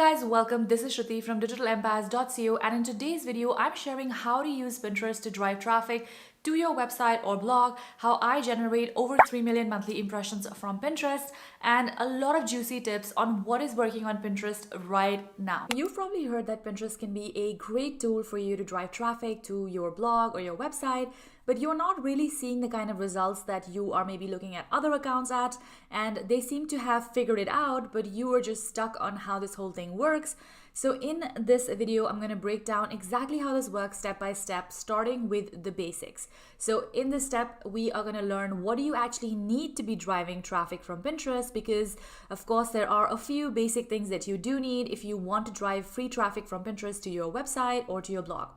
Guys, welcome. This is Shruti from digitalempires.co, and in today's video, I'm sharing how to use Pinterest to drive traffic to your website or blog, how I generate over 3 million monthly impressions from Pinterest, and a lot of juicy tips on what is working on Pinterest right now. You've probably heard that Pinterest can be a great tool for you to drive traffic to your blog or your website, but you're not really seeing the kind of results that you are maybe looking at other accounts at, and they seem to have figured it out, but you are just stuck on how this whole thing works. So in this video, I'm going to break down exactly how this works step by step, starting with the basics. So in this step, we are going to learn what do you actually need to be driving traffic from Pinterest, because of course there are a few basic things that you do need if you want to drive free traffic from Pinterest to your website or to your blog.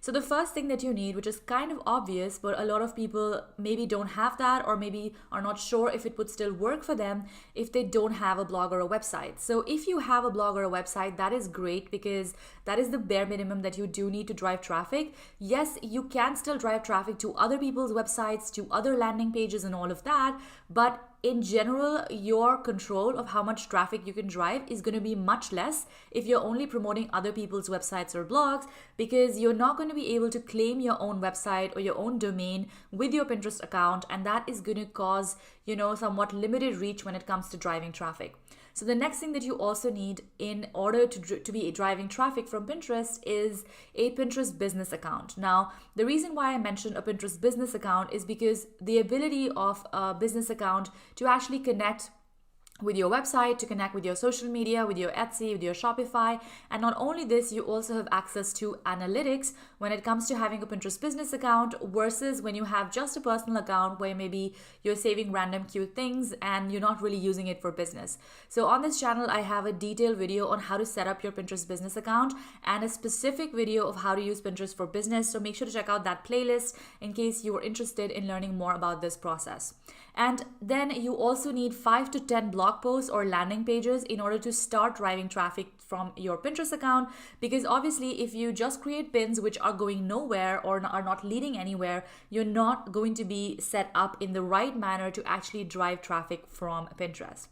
So the first thing that you need, which is kind of obvious, but a lot of people maybe don't have that, or maybe are not sure if it would still work for them if they don't have a blog or a website. So if you have a blog or a website, that is great, because that is the bare minimum that you do need to drive traffic. Yes, you can still drive traffic to other people's websites, to other landing pages and all of that, but in general, your control of how much traffic you can drive is going to be much less if you're only promoting other people's websites or blogs, because you're not going to be able to claim your own website or your own domain with your Pinterest account, and that is going to cause, somewhat limited reach when it comes to driving traffic. So the next thing that you also need in order to be driving traffic from Pinterest is a Pinterest business account. Now, the reason why I mentioned a Pinterest business account is because the ability of a business account to actually connect with your website, to connect with your social media, with your Etsy, with your Shopify. And not only this, you also have access to analytics when it comes to having a Pinterest business account versus when you have just a personal account where maybe you're saving random cute things and you're not really using it for business. So on this channel, I have a detailed video on how to set up your Pinterest business account and a specific video of how to use Pinterest for business. So make sure to check out that playlist in case you are interested in learning more about this process. And then you also need 5 to 10 blog posts or landing pages in order to start driving traffic from your Pinterest account, because obviously if you just create pins which are going nowhere or are not leading anywhere, you're not going to be set up in the right manner to actually drive traffic from Pinterest.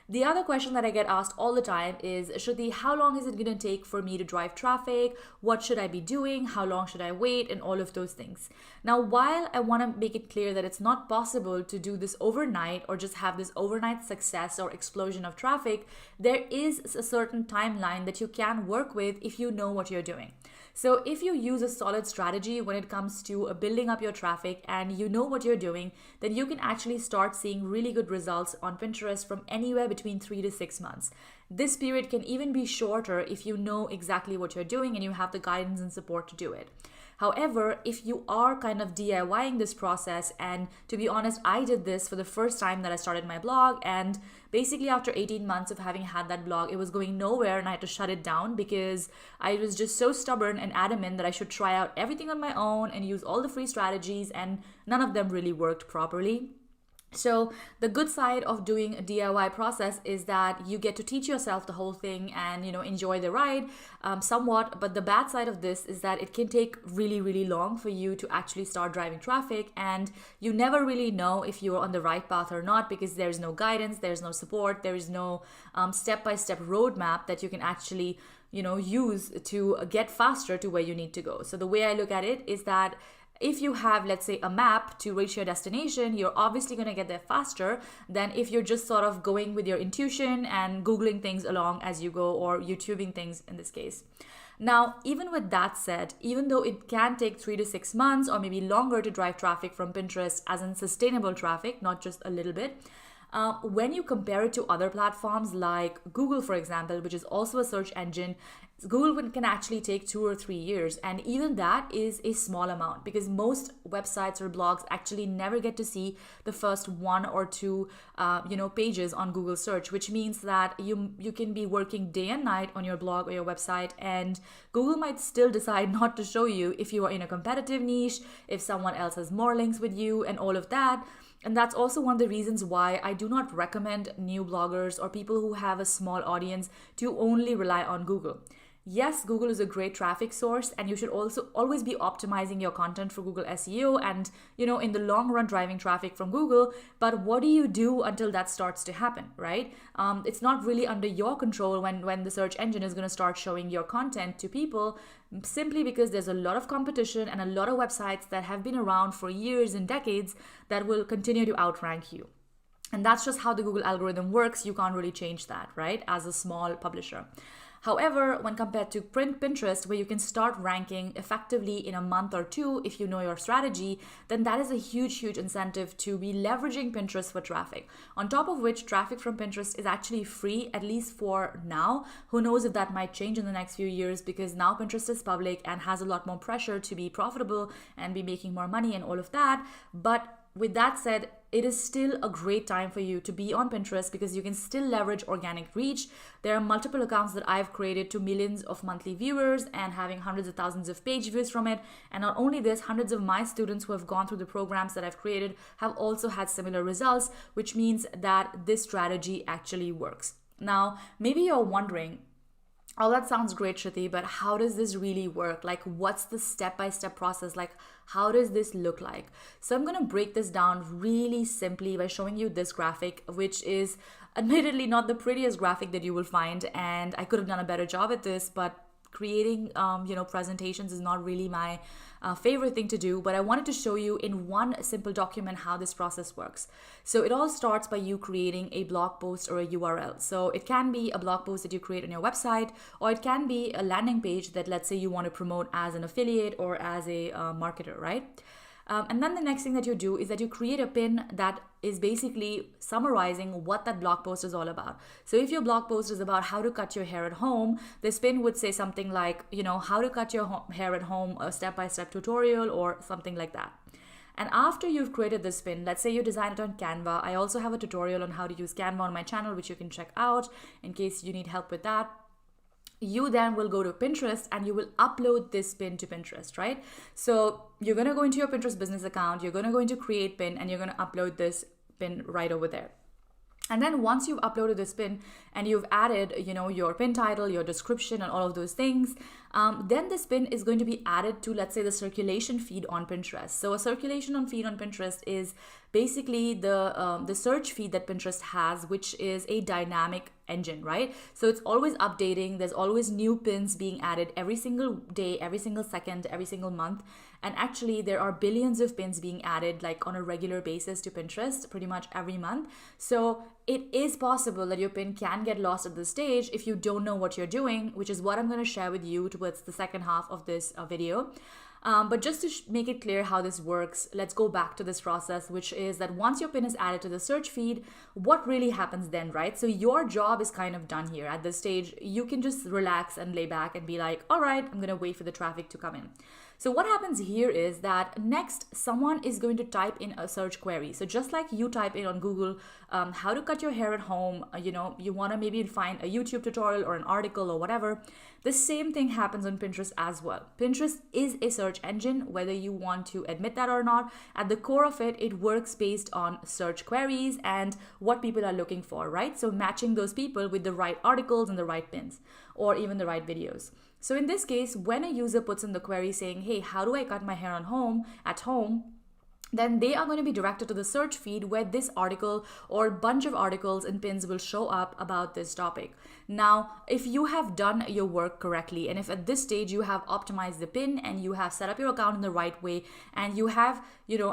The other question that I get asked all the time is, Shruti, how long is it going to take for me to drive traffic? What should I be doing? How long should I wait? And all of those things. Now, while I want to make it clear that it's not possible to do this overnight or just have this overnight success or explosion of traffic, there is a certain timeline that you can work with if you know what you're doing. So if you use a solid strategy when it comes to building up your traffic and you know what you're doing, then you can actually start seeing really good results on Pinterest from anywhere between 3 to 6 months. This period can even be shorter if you know exactly what you're doing and you have the guidance and support to do it. However, if you are kind of DIYing this process, and to be honest, I did this for the first time that I started my blog, and basically after 18 months of having had that blog, it was going nowhere and I had to shut it down because I was just so stubborn and adamant that I should try out everything on my own and use all the free strategies, and none of them really worked properly. So the good side of doing a DIY process is that you get to teach yourself the whole thing and, enjoy the ride somewhat. But the bad side of this is that it can take really, really long for you to actually start driving traffic. And you never really know if you're on the right path or not, because there's no guidance, there's no support, there is no step-by-step roadmap that you can actually use to get faster to where you need to go. So the way I look at it is that if you have, let's say, a map to reach your destination, you're obviously going to get there faster than if you're just sort of going with your intuition and Googling things along as you go, or YouTubing things in this case. Now, even with that said, even though it can take 3 to 6 months or maybe longer to drive traffic from Pinterest as in sustainable traffic, not just a little bit, when you compare it to other platforms like Google, for example, which is also a search engine, Google can actually take 2 or 3 years. And even that is a small amount, because most websites or blogs actually never get to see the first 1 or 2 pages on Google search, which means that you can be working day and night on your blog or your website, and Google might still decide not to show you if you are in a competitive niche, if someone else has more links with you and all of that. And that's also one of the reasons why I do not recommend new bloggers or people who have a small audience to only rely on Google. Yes, Google is a great traffic source, and you should also always be optimizing your content for Google SEO and, in the long run, driving traffic from Google. But what do you do until that starts to happen, right? It's not really under your control when the search engine is going to start showing your content to people, simply because there's a lot of competition and a lot of websites that have been around for years and decades that will continue to outrank you. And that's just how the Google algorithm works. You can't really change that, right? As a small publisher. However, when compared to Pinterest, where you can start ranking effectively in a month or two if you know your strategy, then that is a huge, huge incentive to be leveraging Pinterest for traffic. On top of which, traffic from Pinterest is actually free, at least for now. Who knows if that might change in the next few years, because now Pinterest is public and has a lot more pressure to be profitable and be making more money and all of that. But with that said, it is still a great time for you to be on Pinterest because you can still leverage organic reach. There are multiple accounts that I've created to millions of monthly viewers and having hundreds of thousands of page views from it. And not only this, hundreds of my students who have gone through the programs that I've created have also had similar results, which means that this strategy actually works. Now, maybe you're wondering, oh, that sounds great, Shruti, but how does this really work? Like, what's the step-by-step process? Like, how does this look like? So I'm going to break this down really simply by showing you this graphic, which is admittedly not the prettiest graphic that you will find. And I could have done a better job at this, but creating, presentations is not really my favorite thing to do, but I wanted to show you in one simple document how this process works. So it all starts by you creating a blog post or a URL. So it can be a blog post that you create on your website, or it can be a landing page that, let's say, you want to promote as an affiliate or as a marketer, right? And then the next thing that you do is that you create a pin that is basically summarizing what that blog post is all about. So if your blog post is about how to cut your hair at home, this pin would say something like, how to cut your hair at home, a step-by-step tutorial or something like that. And after you've created this pin, let's say you design it on Canva. I also have a tutorial on how to use Canva on my channel, which you can check out in case you need help with that. You then will go to Pinterest and you will upload this pin to Pinterest, right? So you're going to go into your Pinterest business account, you're going to go into create pin, and you're going to upload this pin right over there. And then once you've uploaded this pin and you've added, your pin title, your description and all of those things, then this pin is going to be added to, let's say, the circulation feed on Pinterest. So a circulation feed on Pinterest is basically the search feed that Pinterest has, which is a dynamic engine, right? So it's always updating. There's always new pins being added every single day, every single second, every single month. And actually, there are billions of pins being added like on a regular basis to Pinterest pretty much every month. So it is possible that your pin can get lost at this stage if you don't know what you're doing, which is what I'm going to share with you towards the second half of this video. But just to make it clear how this works, let's go back to this process, which is that once your pin is added to the search feed, what really happens then, right? So your job is kind of done here. At this stage, you can just relax and lay back and be like, all right, I'm going to wait for the traffic to come in. So what happens here is that next someone is going to type in a search query. So just like you type in on Google, how to cut your hair at home, you want to maybe find a YouTube tutorial or an article or whatever. The same thing happens on Pinterest as well. Pinterest is a search engine, whether you want to admit that or not. At the core of it, it works based on search queries and what people are looking for, right? So matching those people with the right articles and the right pins or even the right videos. So in this case, when a user puts in the query saying, hey, how do I cut my hair at home, then they are going to be directed to the search feed where this article or a bunch of articles and pins will show up about this topic. Now, if you have done your work correctly, and if at this stage you have optimized the pin and you have set up your account in the right way, and you have,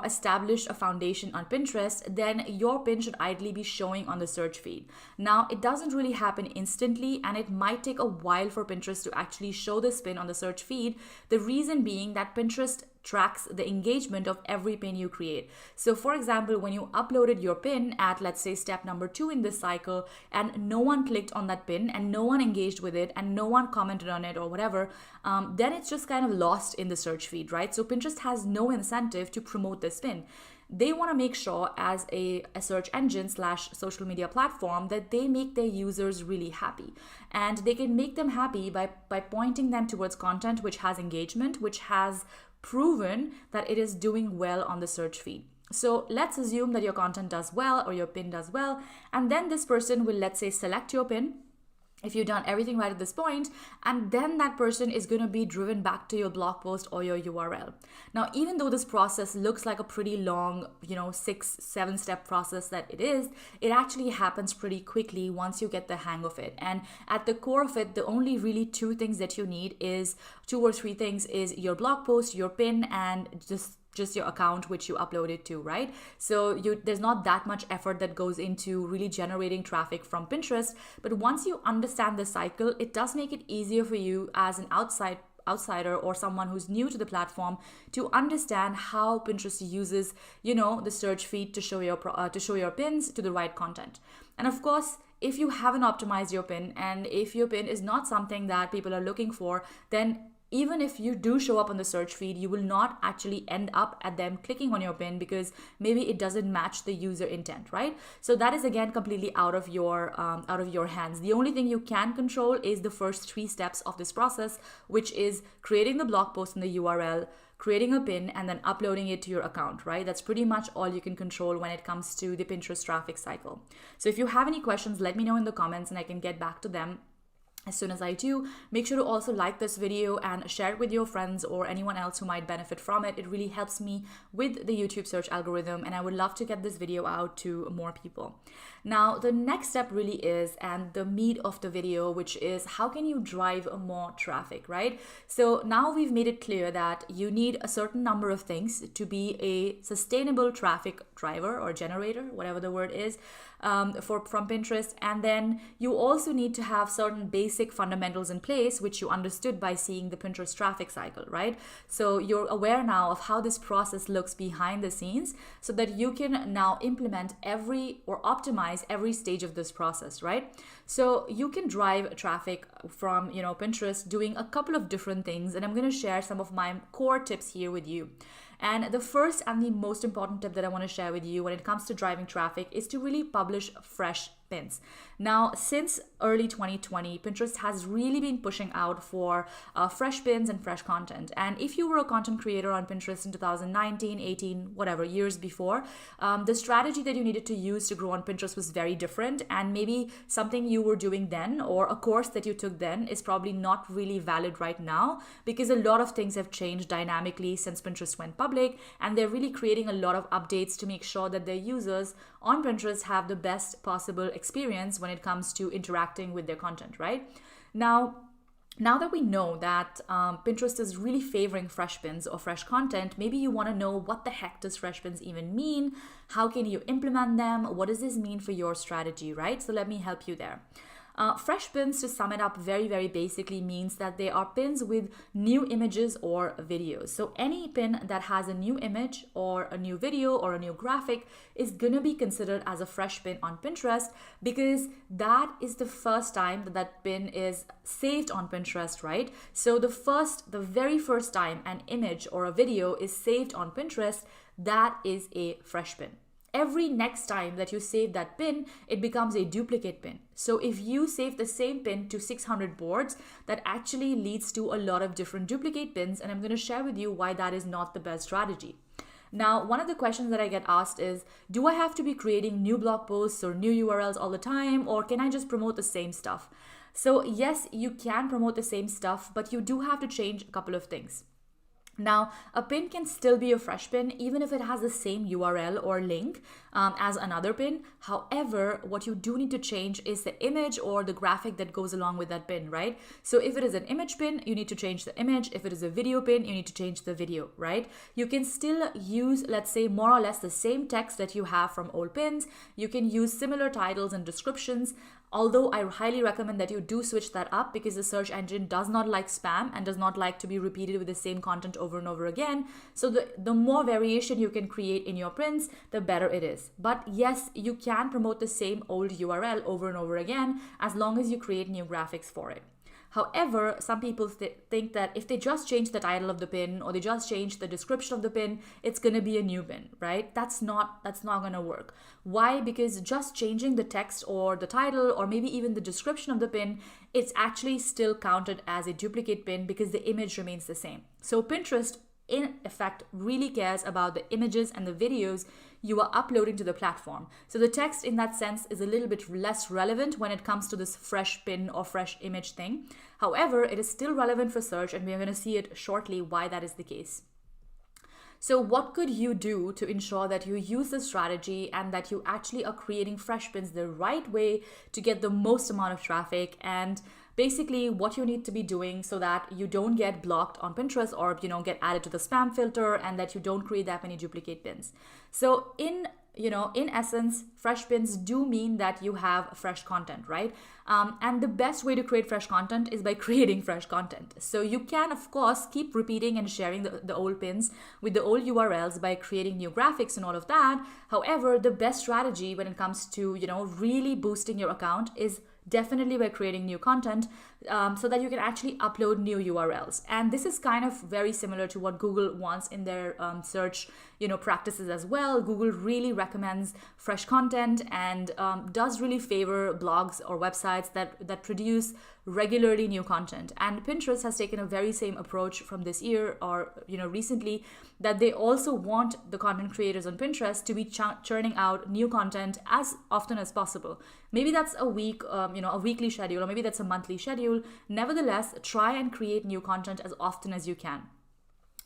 established a foundation on Pinterest, then your pin should ideally be showing on the search feed. Now, it doesn't really happen instantly, and it might take a while for Pinterest to actually show this pin on the search feed. The reason being that Pinterest tracks the engagement of every pin you create. So for example, when you uploaded your pin at, let's say, step number 2 in this cycle, and no one clicked on that pin and no one engaged with it and no one commented on it or whatever, then it's just kind of lost in the search feed, right? So Pinterest has no incentive to promote this pin. They want to make sure as a search engine / social media platform that they make their users really happy. And they can make them happy by pointing them towards content which has engagement, which has proven that it is doing well on the search feed. So let's assume that your content does well or your pin does well, and then this person will, let's say, select your pin if you've done everything right at this point, and then that person is going to be driven back to your blog post or your URL. Now, even though this process looks like a pretty long, 6-7 step process that it actually happens pretty quickly once you get the hang of it. And at the core of it, the only really two or three things is your blog post, your pin, and just your account which you uploaded to, right? So there's not that much effort that goes into really generating traffic from Pinterest. But once you understand the cycle, it does make it easier for you as an outsider or someone who's new to the platform to understand how Pinterest uses, the search feed to show your pins to the right content. And of course, if you haven't optimized your pin, and if your pin is not something that people are looking for, then even if you do show up on the search feed, you will not actually end up at them clicking on your pin because maybe it doesn't match the user intent, right? So that is again completely out of your hands. The only thing you can control is the first 3 steps of this process, which is creating the blog post and the URL, creating a pin, and then uploading it to your account, right? That's pretty much all you can control when it comes to the Pinterest traffic cycle. So if you have any questions, let me know in the comments and I can get back to them as soon as I do. Make sure to also like this video and share it with your friends or anyone else who might benefit from it. It really helps me with the YouTube search algorithm, and I would love to get this video out to more people. Now, the next step really is, and the meat of the video, which is how can you drive more traffic, right? So now we've made it clear that you need a certain number of things to be a sustainable traffic driver or generator, whatever the word is, from Pinterest. And then you also need to have certain basic fundamentals in place, which you understood by seeing the Pinterest traffic cycle, right? So you're aware now of how this process looks behind the scenes so that you can now implement or optimize every stage of this process, right? So you can drive traffic from, Pinterest doing a couple of different things. And I'm going to share some of my core tips here with you. And the first and the most important tip that I want to share with you when it comes to driving traffic is to really publish fresh pins. Now, since early 2020, Pinterest has really been pushing out for fresh pins and fresh content. And if you were a content creator on Pinterest in 2019, 18, whatever, years before, the strategy that you needed to use to grow on Pinterest was very different. And maybe something you were doing then or a course that you took then is probably not really valid right now because a lot of things have changed dynamically since Pinterest went public. And they're really creating a lot of updates to make sure that their users on Pinterest have the best possible experience when it comes to interacting with their content, right? Now that we know that Pinterest is really favoring fresh pins or fresh content, maybe you want to know what the heck does fresh pins even mean? How can you implement them? What does this mean for your strategy, right? So let me help you there. Fresh pins, to sum it up very, very basically, means that they are pins with new images or videos. So any pin that has a new image or a new video or a new graphic is going to be considered as a fresh pin on Pinterest because that is the first time that pin is saved on Pinterest, right? So the very first time an image or a video is saved on Pinterest, that is a fresh pin. Every next time that you save that pin, it becomes a duplicate pin. So if you save the same pin to 600 boards, that actually leads to a lot of different duplicate pins. And I'm going to share with you why that is not the best strategy. Now, one of the questions that I get asked is, do I have to be creating new blog posts or new URLs all the time, or can I just promote the same stuff? So yes, you can promote the same stuff, but you do have to change a couple of things. Now, a pin can still be a fresh pin even if it has the same URL or link as another pin. However, what you do need to change is the image or the graphic that goes along with that pin, right? So if it is an image pin, you need to change the image. If it is a video pin, you need to change the video, right? You can still use, let's say, more or less the same text that you have from old pins. You can use similar titles and descriptions. Although I highly recommend that you do switch that up because the search engine does not like spam and does not like to be repeated with the same content over and over again. So the more variation you can create in your prints, the better it is. But yes, you can promote the same old URL over and over again as long as you create new graphics for it. However, some people think that if they just change the title of the pin or they just change the description of the pin, it's going to be a new pin, right? That's not going to work. Why? Because just changing the text or the title or maybe even the description of the pin, it's actually still counted as a duplicate pin because the image remains the same. So Pinterest, in effect really cares about the images and the videos you are uploading to the platform. So the text in that sense is a little bit less relevant when it comes to this fresh pin or fresh image thing. However, it is still relevant for search, and we're going to see it shortly why that is the case. So what could you do to ensure that you use this strategy and that you actually are creating fresh pins the right way to get the most amount of traffic, and basically what you need to be doing so that you don't get blocked on Pinterest or get added to the spam filter, and that you don't create that many duplicate pins. So in essence, fresh pins do mean that you have fresh content, right? And the best way to create fresh content is by creating fresh content. So you can, of course, keep repeating and sharing the old pins with the old URLs by creating new graphics and all of that. However, the best strategy when it comes to, really boosting your account is definitely by creating new content, so that you can actually upload new URLs. And this is kind of very similar to what Google wants in their search practices as well. Google really recommends fresh content and does really favor blogs or websites that produce regularly new content. And Pinterest has taken a very same approach from this year or recently, that they also want the content creators on Pinterest to be churning out new content as often as possible. Maybe that's a week, a weekly schedule, or maybe that's a monthly schedule. Nevertheless, try and create new content as often as you can.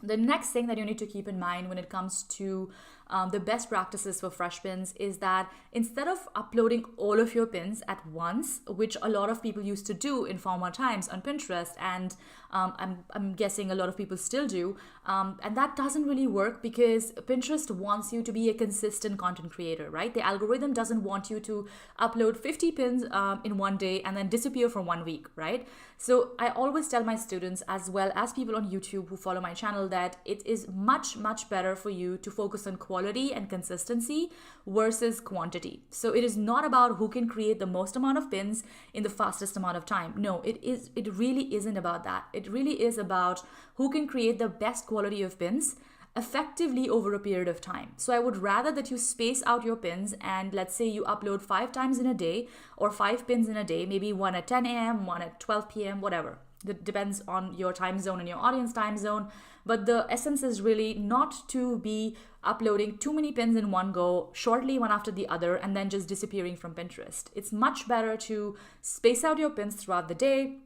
The next thing that you need to keep in mind when it comes to the best practices for fresh pins is that instead of uploading all of your pins at once, which a lot of people used to do in former times on Pinterest, and I'm guessing a lot of people still do, and that doesn't really work because Pinterest wants you to be a consistent content creator, right? The algorithm doesn't want you to upload 50 pins in one day and then disappear for 1 week, right? So I always tell my students, as well as people on YouTube who follow my channel, that it is much, much better for you to focus on quality and consistency versus quantity. So it is not about who can create the most amount of pins in the fastest amount of time. No, it really isn't about that. It really is about who can create the best quality of pins effectively over a period of time. So I would rather that you space out your pins, and let's say you upload 5 times in a day or 5 pins in a day, maybe one at 10 a.m., one at 12 p.m., whatever. That depends on your time zone and your audience time zone. But the essence is really not to be uploading too many pins in one go, shortly one after the other, and then just disappearing from Pinterest. It's much better to space out your pins throughout the day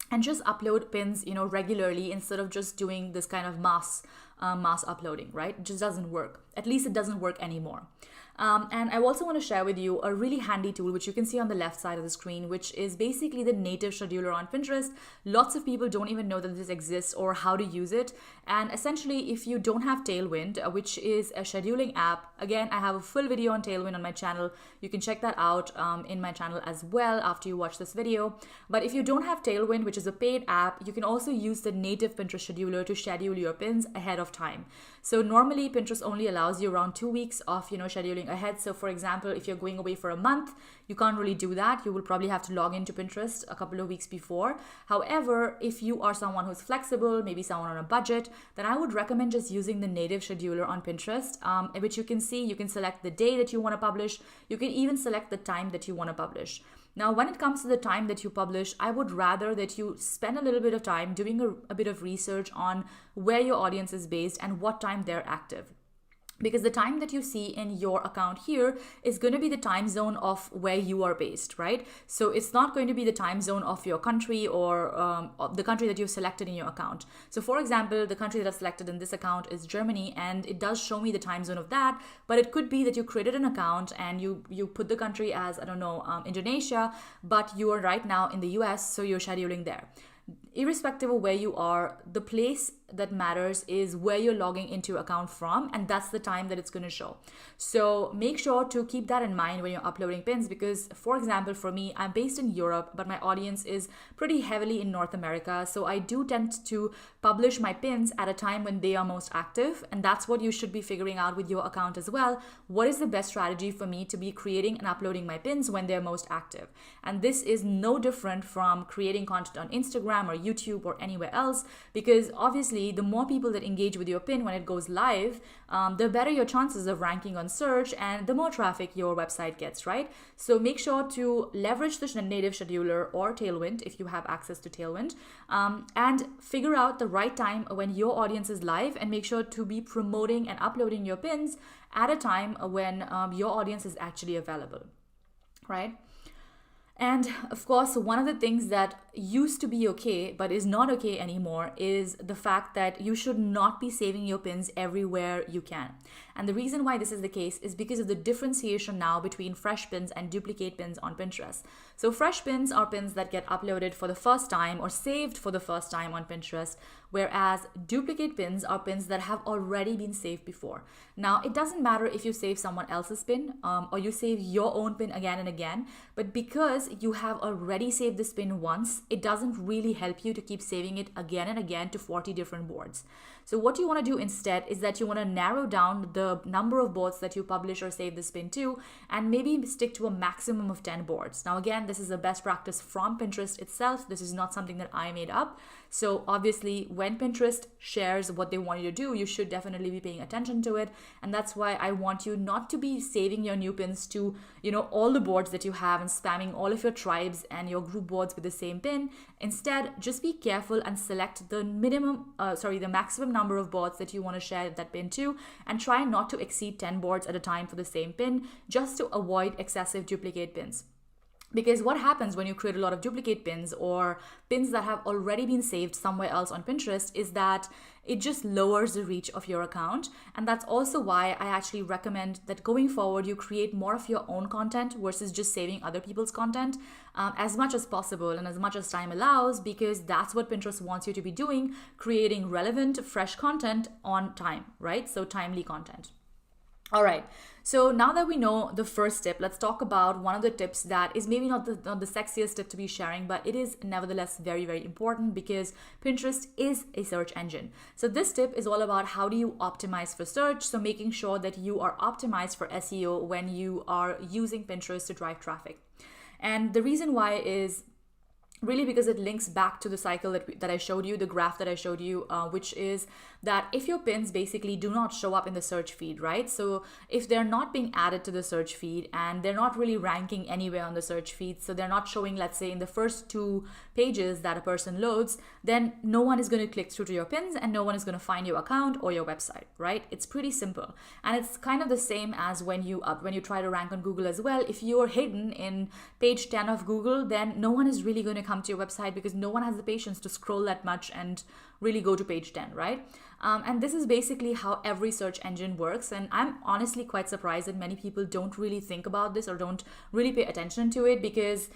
and just upload pins, regularly, instead of just doing this kind of mass uploading, right? It just doesn't work. At least it doesn't work anymore. And I also want to share with you a really handy tool, which you can see on the left side of the screen, which is basically the native scheduler on Pinterest. Lots of people don't even know that this exists or how to use it. And essentially, if you don't have Tailwind, which is a scheduling app, again, I have a full video on Tailwind on my channel. You can check that out in my channel as well after you watch this video. But if you don't have Tailwind, which is a paid app, you can also use the native Pinterest scheduler to schedule your pins ahead of time. So normally Pinterest only allows you around 2 weeks of scheduling ahead. So for example, if you're going away for a month, you can't really do that. You will probably have to log into Pinterest a couple of weeks before. However, if you are someone who's flexible, maybe someone on a budget, then I would recommend just using the native scheduler on Pinterest, which you can see. You can select the day that you want to publish. You can even select the time that you want to publish. Now, when it comes to the time that you publish, I would rather that you spend a little bit of time doing a bit of research on where your audience is based and what time they're active. Because the time that you see in your account here is going to be the time zone of where you are based, right? So it's not going to be the time zone of your country or the country that you've selected in your account. So for example, the country that I've selected in this account is Germany, and it does show me the time zone of that. But it could be that you created an account and you put the country as, I don't know, Indonesia, but you are right now in the US, so you're scheduling there. Irrespective of where you are, the place that matters is where you're logging into your account from, and that's the time that it's going to show. So make sure to keep that in mind when you're uploading pins, because for example, for me, I'm based in Europe, but my audience is pretty heavily in North America. So I do tend to publish my pins at a time when they are most active, and that's what you should be figuring out with your account as well. What is the best strategy for me to be creating and uploading my pins when they're most active? And this is no different from creating content on Instagram or YouTube or anywhere else, because obviously obviously, the more people that engage with your pin when it goes live, the better your chances of ranking on search and the more traffic your website gets, right? So make sure to leverage the native scheduler or Tailwind if you have access to Tailwind, and figure out the right time when your audience is live, and make sure to be promoting and uploading your pins at a time when your audience is actually available, right? And of course, one of the things that used to be okay but is not okay anymore is the fact that you should not be saving your pins everywhere you can. And the reason why this is the case is because of the differentiation now between fresh pins and duplicate pins on Pinterest. So fresh pins are pins that get uploaded for the first time or saved for the first time on Pinterest, whereas duplicate pins are pins that have already been saved before. Now, it doesn't matter if you save someone else's pin or you save your own pin again and again, but because you have already saved this pin once, it doesn't really help you to keep saving it again and again to 40 different boards. So what you want to do instead is that you want to narrow down the number of boards that you publish or save this pin to, and maybe stick to a maximum of 10 boards. Now, again, this is a best practice from Pinterest itself. This is not something that I made up. So obviously, when Pinterest shares what they want you to do, you should definitely be paying attention to it. And that's why I want you not to be saving your new pins to, all the boards that you have and spamming all of your tribes and your group boards with the same pin. Instead, just be careful and select the maximum number of boards that you want to share that pin to, and try not to exceed 10 boards at a time for the same pin, just to avoid excessive duplicate pins. Because what happens when you create a lot of duplicate pins or pins that have already been saved somewhere else on Pinterest is that it just lowers the reach of your account. And that's also why I actually recommend that going forward, you create more of your own content versus just saving other people's content as much as possible and as much as time allows, because that's what Pinterest wants you to be doing, creating relevant, fresh content on time, right? So timely content. All right, so now that we know the first tip, let's talk about one of the tips that is maybe not the sexiest tip to be sharing, but it is nevertheless very, very important because Pinterest is a search engine. So this tip is all about how do you optimize for search, so making sure that you are optimized for SEO when you are using Pinterest to drive traffic. And the reason why is really because it links back to the cycle that I showed you, the graph that I showed you, which is that if your pins basically do not show up in the search feed, right? So if they're not being added to the search feed and they're not really ranking anywhere on the search feed, so they're not showing, let's say, in the first 2 pages that a person loads, then no one is going to click through to your pins and no one is going to find your account or your website, right? It's pretty simple. And it's kind of the same as when you try to rank on Google as well. If you're hidden in page 10 of Google, then no one is really going to come to your website because no one has the patience to scroll that much and really go to page 10, right? And this is basically how every search engine works. And I'm honestly quite surprised that many people don't really think about this or don't really pay attention to it, because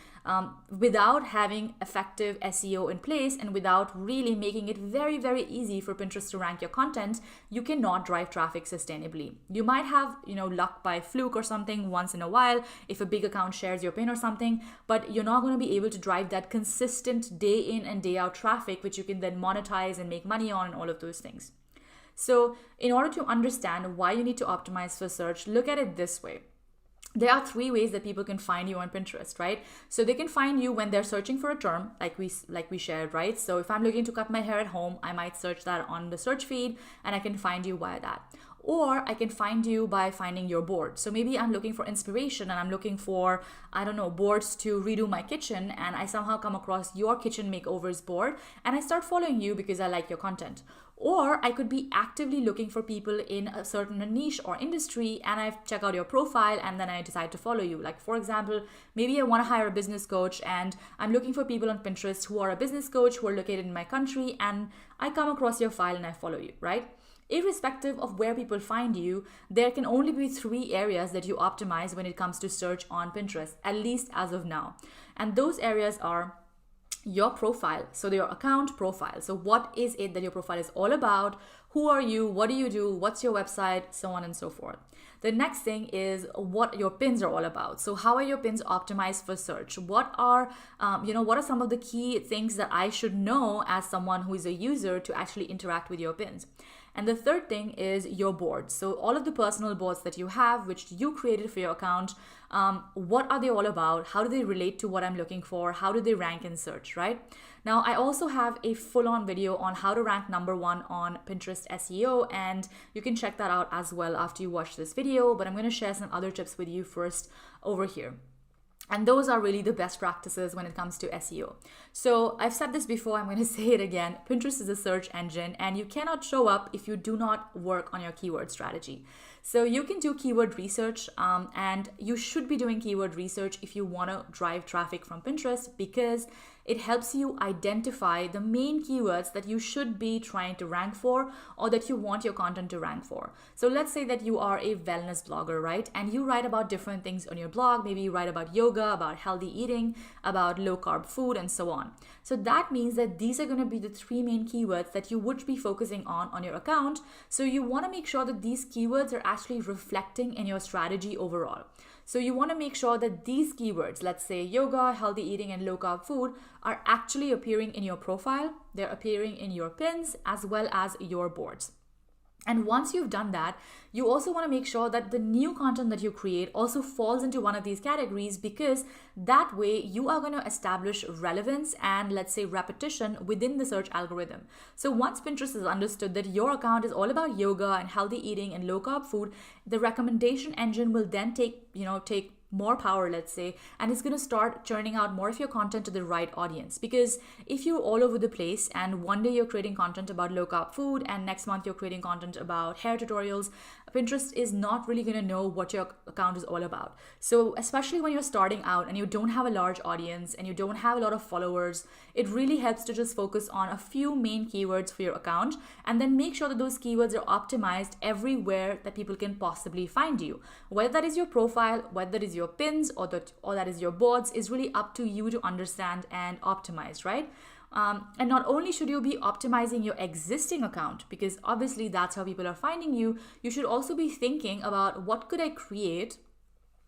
without having effective SEO in place and without really making it very, very easy for Pinterest to rank your content, you cannot drive traffic sustainably. You might have, luck by fluke or something once in a while if a big account shares your pin or something, but you're not going to be able to drive that consistent day in and day out traffic, which you can then monetize and make money on and all of those things. So in order to understand why you need to optimize for search, look at it this way. There are 3 ways that people can find you on Pinterest, right? So they can find you when they're searching for a term, like we shared, right? So if I'm looking to cut my hair at home, I might search that on the search feed and I can find you via that. Or I can find you by finding your board. So maybe I'm looking for inspiration and I'm looking for, boards to redo my kitchen, and I somehow come across your kitchen makeovers board and I start following you because I like your content. Or I could be actively looking for people in a certain niche or industry and I check out your profile and then I decide to follow you. Like, for example, maybe I want to hire a business coach and I'm looking for people on Pinterest who are a business coach who are located in my country, and I come across your file and I follow you, right? Irrespective of where people find you, there can only be 3 areas that you optimize when it comes to search on Pinterest, at least as of now. And those areas are your profile, so your account profile. So what is it that your profile is all about? Who are you? What do you do? What's your website? So on and so forth. The next thing is what your pins are all about. So how are your pins optimized for search? What are some of the key things that I should know as someone who is a user to actually interact with your pins? And the third thing is your boards. So all of the personal boards that you have, which you created for your account, what are they all about? How do they relate to what I'm looking for? How do they rank in search, right? Now, I also have a full-on video on how to rank #1 on Pinterest SEO, and you can check that out as well after you watch this video, but I'm going to share some other tips with you first over here. And those are really the best practices when it comes to SEO. So I've said this before, I'm going to say it again. Pinterest is a search engine, and you cannot show up if you do not work on your keyword strategy. So you can do keyword research, and you should be doing keyword research if you want to drive traffic from Pinterest, because it helps you identify the main keywords that you should be trying to rank for, or that you want your content to rank for. So let's say that you are a wellness blogger, right? And you write about different things on your blog. Maybe you write about yoga, about healthy eating, about low carb food, and so on. So that means that these are going to be the 3 main keywords that you would be focusing on your account. So you want to make sure that these keywords are actually reflecting in your strategy overall. So you want to make sure that these keywords, let's say yoga, healthy eating, and low carb food, are actually appearing in your profile. They're appearing in your pins as well as your boards. And once you've done that, you also want to make sure that the new content that you create also falls into one of these categories, because that way you are going to establish relevance and, let's say, repetition within the search algorithm. So once Pinterest has understood that your account is all about yoga and healthy eating and low carb food, the recommendation engine will then take more power, let's say, and it's going to start churning out more of your content to the right audience. Because if you're all over the place and one day you're creating content about low carb food and next month you're creating content about hair tutorials, Pinterest is not really going to know what your account is all about. So especially when you're starting out and you don't have a large audience and you don't have a lot of followers, it really helps to just focus on a few main keywords for your account, and then make sure that those keywords are optimized everywhere that people can possibly find you. Whether that is your profile, whether that is your pins, or that is your boards, is really up to you to understand and optimize, right? And not only should you be optimizing your existing account, because obviously that's how people are finding you, you should also be thinking about what could I create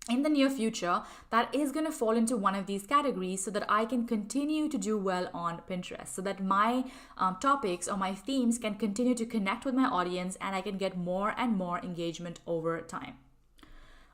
in the near future that is going to fall into one of these categories, so that I can continue to do well on Pinterest, so that my topics or my themes can continue to connect with my audience and I can get more and more engagement over time.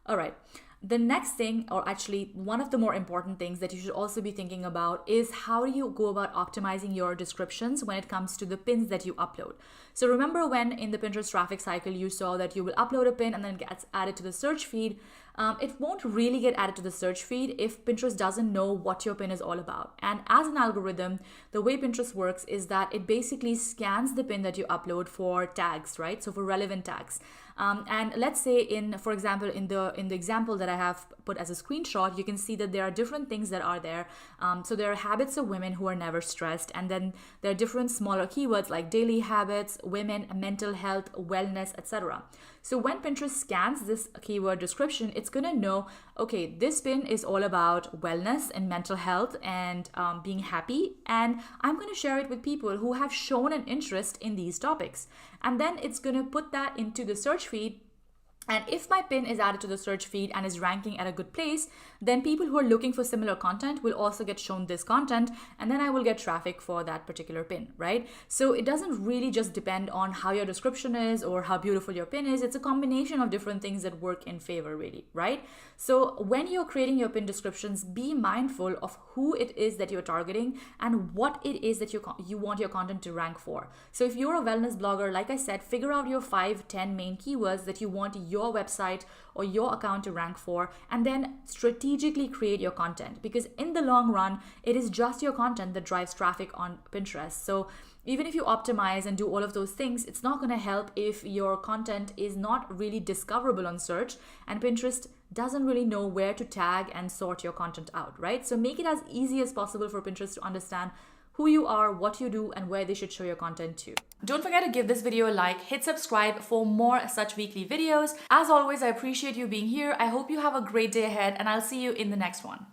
All right. The next thing, or actually one of the more important things that you should also be thinking about, is how do you go about optimizing your descriptions when it comes to the pins that you upload. So remember when in the Pinterest traffic cycle you saw that you will upload a pin and then it gets added to the search feed. It won't really get added to the search feed if Pinterest doesn't know what your pin is all about. And as an algorithm, the way Pinterest works is that it basically scans the pin that you upload for tags, right? So for relevant tags. And let's say for example, in the example that I have put as a screenshot, you can see that there are different things that are there. So there are habits of women who are never stressed. And then there are different smaller keywords like daily habits, women, mental health, wellness, etc. So when Pinterest scans this keyword description, it's going to know, okay, this pin is all about wellness and mental health and being happy. And I'm going to share it with people who have shown an interest in these topics. And then it's going to put that into the search feed. And if my pin is added to the search feed and is ranking at a good place, then people who are looking for similar content will also get shown this content, and then I will get traffic for that particular pin, right? So it doesn't really just depend on how your description is or how beautiful your pin is. It's a combination of different things that work in favor, really, right? So when you're creating your pin descriptions, be mindful of who it is that you're targeting and what it is that you want your content to rank for. So if you're a wellness blogger, like I said, figure out your 5-10 main keywords that you want your website or your account to rank for, and then strategically create your content, because in the long run, it is just your content that drives traffic on Pinterest. So even if you optimize and do all of those things, it's not going to help if your content is not really discoverable on search and Pinterest doesn't really know where to tag and sort your content out, right? So make it as easy as possible for Pinterest to understand who you are, what you do, and where they should show your content to. Don't forget to give this video a like, hit subscribe for more such weekly videos. As always, I appreciate you being here. I hope you have a great day ahead, and I'll see you in the next one.